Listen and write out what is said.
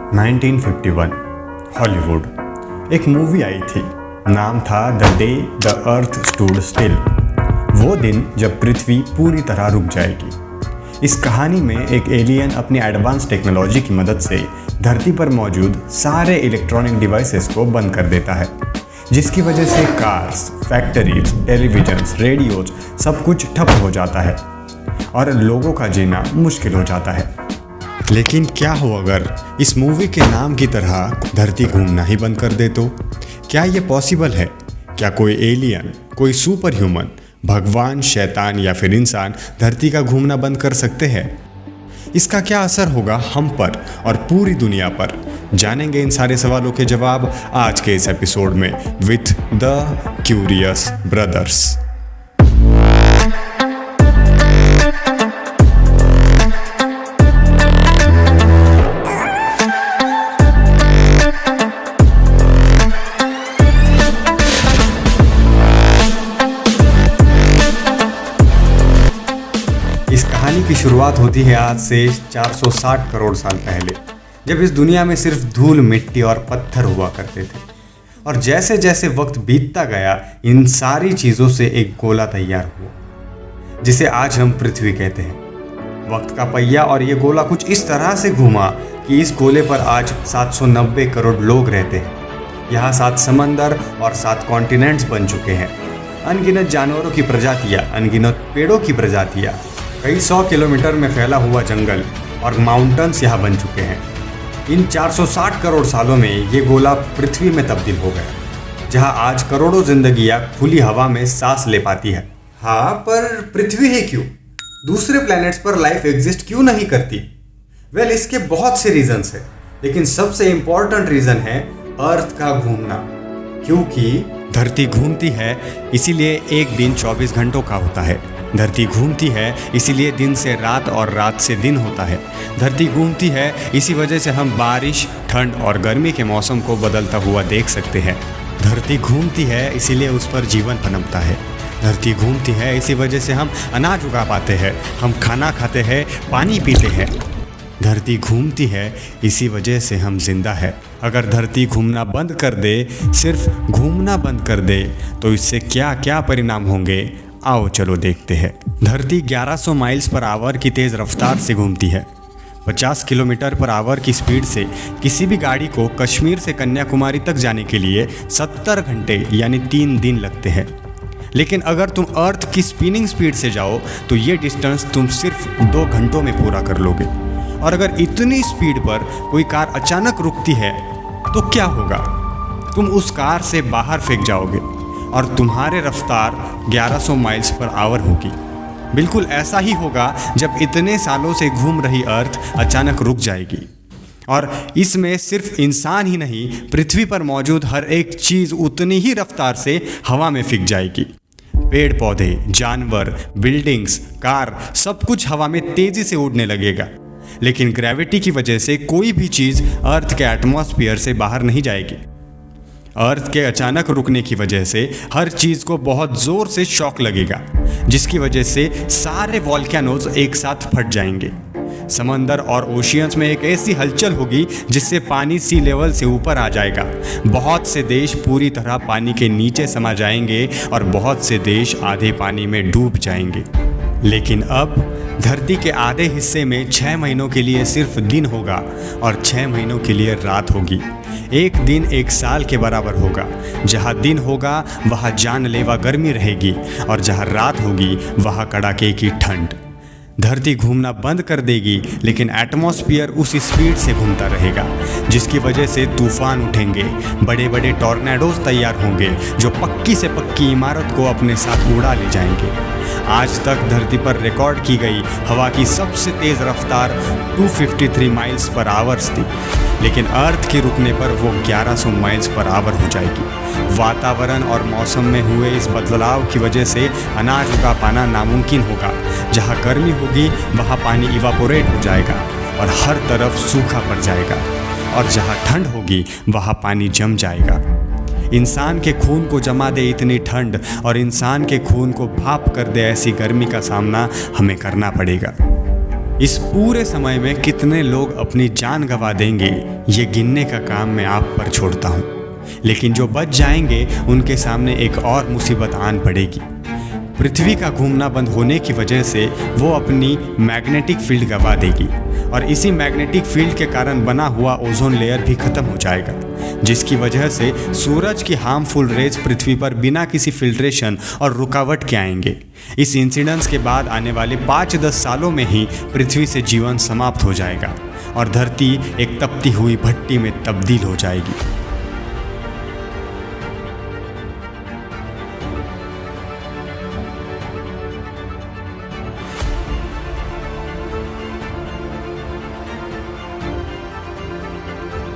1951 Hollywood एक movie आई थी। नाम था the day the earth stood still. वो दिन जब पृथ्वी पूरी तरह रुक जाएगी। इस कहानी में एक एलियन अपनी एडवांस टेक्नोलॉजी की मदद से धरती पर मौजूद सारे इलेक्ट्रॉनिक डिवाइसेस को बंद कर देता है, जिसकी वजह से कार्स, फैक्ट्रीज, टेलीविजन्स, रेडियोज सब कुछ ठप हो जाता है और लोगों का जीना मुश्किल हो जाता है। लेकिन क्या हो अगर इस मूवी के नाम की तरह धरती घूमना ही बंद कर दे तो? क्या ये पॉसिबल है? क्या कोई एलियन, कोई सुपर ह्यूमन, भगवान, शैतान या फिर इंसान धरती का घूमना बंद कर सकते हैं? इसका क्या असर होगा हम पर और पूरी दुनिया पर? जानेंगे इन सारे सवालों के जवाब आज के इस एपिसोड में विथ द क्यूरियस ब्रदर्स। इस कहानी की शुरुआत होती है आज से 460 करोड़ साल पहले, जब इस दुनिया में सिर्फ धूल, मिट्टी और पत्थर हुआ करते थे। और जैसे जैसे वक्त बीतता गया, इन सारी चीज़ों से एक गोला तैयार हुआ, जिसे आज हम पृथ्वी कहते हैं। वक्त का पहिया और ये गोला कुछ इस तरह से घूमा कि इस गोले पर आज 790 करोड़ लोग रहते हैं। यहाँ 7 समंदर और 7 कॉन्टिनेंट्स बन चुके हैं। अनगिनत जानवरों की प्रजातियाँ, अनगिनत पेड़ों की प्रजातियाँ, कई 100 किलोमीटर में फैला हुआ जंगल और माउंटेन्स यहाँ बन चुके हैं। इन 460 करोड़ सालों में ये गोला पृथ्वी में तब्दील हो गया, जहाँ आज करोड़ों जिंदगियाँ खुली हवा में सांस ले पाती है। हाँ, पर पृथ्वी है क्यों? दूसरे प्लैनेट्स पर लाइफ एग्जिस्ट क्यों नहीं करती? वेल, इसके बहुत से रीजंस हैं, लेकिन सबसे इम्पोर्टेंट रीजन है अर्थ का घूमना। क्योंकि धरती घूमती है, इसीलिए एक दिन 24 घंटों का होता है। धरती घूमती है, इसीलिए दिन से रात और रात से दिन होता है। धरती घूमती है, इसी वजह से हम बारिश, ठंड और गर्मी के मौसम को बदलता हुआ देख सकते हैं। धरती घूमती है, इसीलिए उस पर जीवन पनपता है। धरती घूमती है, इसी वजह से हम अनाज उगा पाते हैं, हम खाना खाते हैं, पानी पीते हैं। धरती घूमती है, इसी वजह से हम जिंदा है। अगर धरती घूमना बंद कर दे, सिर्फ घूमना बंद कर दे, तो इससे क्या क्या परिणाम होंगे? आओ चलो देखते हैं। धरती 1100 माइल्स पर आवर की तेज़ रफ्तार से घूमती है। 50 किलोमीटर पर आवर की स्पीड से किसी भी गाड़ी को कश्मीर से कन्याकुमारी तक जाने के लिए 70 घंटे यानी 3 दिन लगते हैं। लेकिन अगर तुम अर्थ की स्पिनिंग स्पीड से जाओ तो ये डिस्टेंस तुम सिर्फ 2 घंटों में पूरा कर लोगे। और अगर इतनी स्पीड पर कोई कार अचानक रुकती है तो क्या होगा? तुम उस कार से बाहर फेंक जाओगे और तुम्हारे रफ्तार 1100 माइल्स पर आवर होगी। बिल्कुल ऐसा ही होगा जब इतने सालों से घूम रही अर्थ अचानक रुक जाएगी। और इसमें सिर्फ इंसान ही नहीं, पृथ्वी पर मौजूद हर एक चीज़ उतनी ही रफ्तार से हवा में फिक जाएगी। पेड़ पौधे, जानवर, बिल्डिंग्स, कार, सब कुछ हवा में तेज़ी से उड़ने लगेगा। लेकिन ग्रेविटी की वजह से कोई भी चीज़ अर्थ के एटमॉस्फेयर से बाहर नहीं जाएगी। अर्थ के अचानक रुकने की वजह से हर चीज़ को बहुत ज़ोर से शॉक लगेगा, जिसकी वजह से सारे वॉल्केनोज एक साथ फट जाएंगे। समंदर और ओशियंस में एक ऐसी हलचल होगी जिससे पानी सी लेवल से ऊपर आ जाएगा। बहुत से देश पूरी तरह पानी के नीचे समा जाएंगे और बहुत से देश आधे पानी में डूब जाएंगे। लेकिन अब धरती के आधे हिस्से में 6 महीनों के लिए सिर्फ दिन होगा और 6 महीनों के लिए रात होगी। एक दिन 1 साल के बराबर होगा। जहाँ दिन होगा वहाँ जानलेवा गर्मी रहेगी और जहाँ रात होगी वहाँ कड़ाके की ठंड। धरती घूमना बंद कर देगी, लेकिन एटमॉस्फेयर उसी स्पीड से घूमता रहेगा, जिसकी वजह से तूफान उठेंगे, बड़े बड़े टॉर्नेडोज तैयार होंगे जो पक्की से पक्की इमारत को अपने साथ उड़ा ले जाएंगे। आज तक धरती पर रिकॉर्ड की गई हवा की सबसे तेज़ रफ्तार 253 माइल्स पर आवर्स थी, लेकिन अर्थ के रुकने पर वो 1100 माइल्स पर आवर हो जाएगी। वातावरण और मौसम में हुए इस बदलाव की वजह से अनाज उगा पाना नामुमकिन होगा। जहाँ गर्मी होगी वहाँ पानी इवापोरेट हो जाएगा और हर तरफ सूखा पड़ जाएगा, और जहाँ ठंड होगी वहाँ पानी जम जाएगा। इंसान के खून को जमा दे इतनी ठंड और इंसान के खून को भाप कर दे ऐसी गर्मी का सामना हमें करना पड़ेगा। इस पूरे समय में कितने लोग अपनी जान गंवा देंगे, ये गिनने का काम मैं आप पर छोड़ता हूँ। लेकिन जो बच जाएंगे उनके सामने एक और मुसीबत आन पड़ेगी। पृथ्वी का घूमना बंद होने की वजह से वो अपनी मैग्नेटिक फील्ड गंवा देगी और इसी मैग्नेटिक फील्ड के कारण बना हुआ ओजोन लेयर भी खत्म हो जाएगा, जिसकी वजह से सूरज की हार्मफुल रेज पृथ्वी पर बिना किसी फिल्ट्रेशन और रुकावट के आएंगे। इस इंसिडेंस के बाद आने वाले 5-10 सालों में ही पृथ्वी से जीवन समाप्त हो जाएगा और धरती एक तपती हुई भट्टी में तब्दील हो जाएगी।